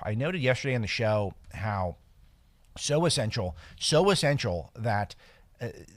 I noted yesterday on the show how so essential that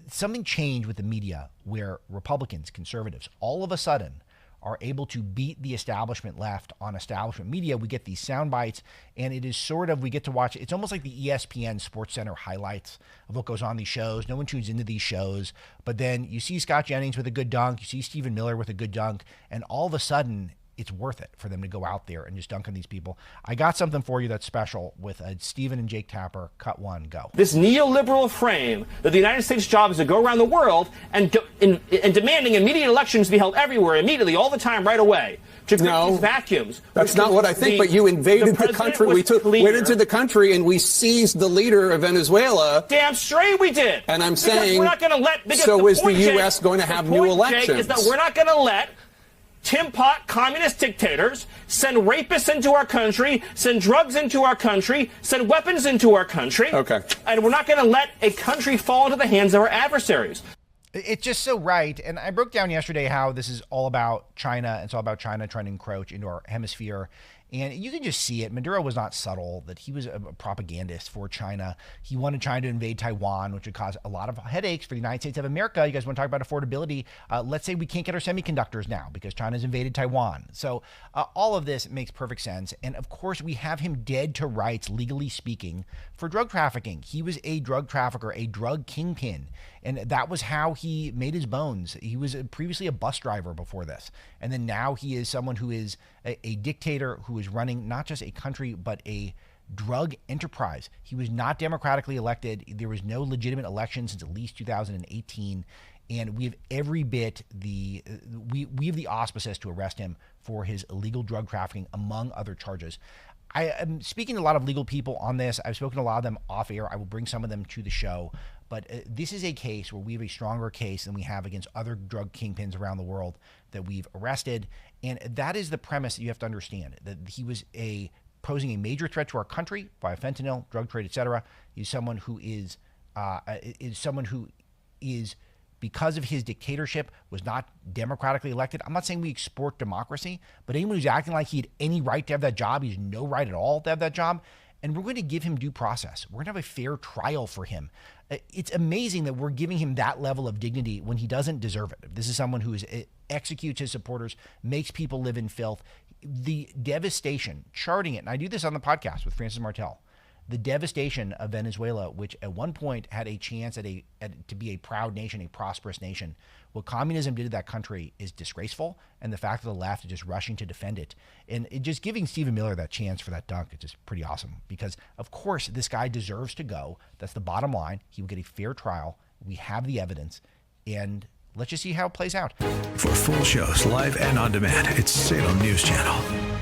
something changed with the media where Republicans, conservatives, all of a sudden are able to beat the establishment left on establishment media. We get these sound bites, and it is sort of, we get to watch, it's almost like the ESPN Sports Center highlights of what goes on in these shows. No one tunes into these shows, but then you see Scott Jennings with a good dunk, you see Stephen Miller with a good dunk, and all of a sudden, it's worth it for them to go out there and just dunk on these people. I got something for you that's special with Stephen and Jake Tapper. Cut one, go. This neoliberal frame that the United States' job is to go around the world and demanding immediate elections be held everywhere, immediately, all the time, right away. To create these vacuums. That's not what I think, but you invaded the country. We went into the country and we seized the leader of Venezuela. Damn straight we did. And I'm saying, we're not going to let. So is the U.S. going to have new elections? Jake, is that we're not going to let Tim Pot communist dictators send rapists into our country, send drugs into our country, send weapons into our country. Okay. And we're not going to let a country fall into the hands of our adversaries. It's just so right. And I broke down yesterday how this is all about China. It's all about China trying to encroach into our hemisphere. And you can just see it. Maduro was not subtle, that he was a propagandist for China. He wanted China to invade Taiwan, which would cause a lot of headaches for the United States of America. You guys want to talk about affordability? Let's say we can't get our semiconductors now because China's invaded Taiwan. So all of this makes perfect sense. And of course, we have him dead to rights, legally speaking, for drug trafficking. He was a drug trafficker, a drug kingpin. And that was how he made his bones. He was previously a bus driver before this. And then now he is someone who is a dictator who is running not just a country, but a drug enterprise. He was not democratically elected. There was no legitimate election since at least 2018. And we have every bit we have the auspices to arrest him for his illegal drug trafficking, among other charges. I am speaking to a lot of legal people on this. I've spoken to a lot of them off air. I will bring some of them to the show. But this is a case where we have a stronger case than we have against other drug kingpins around the world that we've arrested. And that is the premise that you have to understand, that he was posing a major threat to our country via fentanyl, drug trade, etc. He's someone who is because of his dictatorship, was not democratically elected. I'm not saying we export democracy, but anyone who's acting like he had any right to have that job, he has no right at all to have that job. And we're going to give him due process. We're going to have a fair trial for him. It's amazing that we're giving him that level of dignity when he doesn't deserve it. This is someone who executes his supporters, makes people live in filth. The devastation, charting it, and I do this on the podcast with Francis Martel, the devastation of Venezuela, which at one point had a chance to be a proud nation, a prosperous nation. What communism did to that country is disgraceful, and the fact that the left is just rushing to defend it. And just giving Stephen Miller that chance for that dunk is just pretty awesome because, of course, this guy deserves to go. That's the bottom line. He will get a fair trial. We have the evidence, and let's just see how it plays out. For full shows, live and on demand, it's Salem News Channel.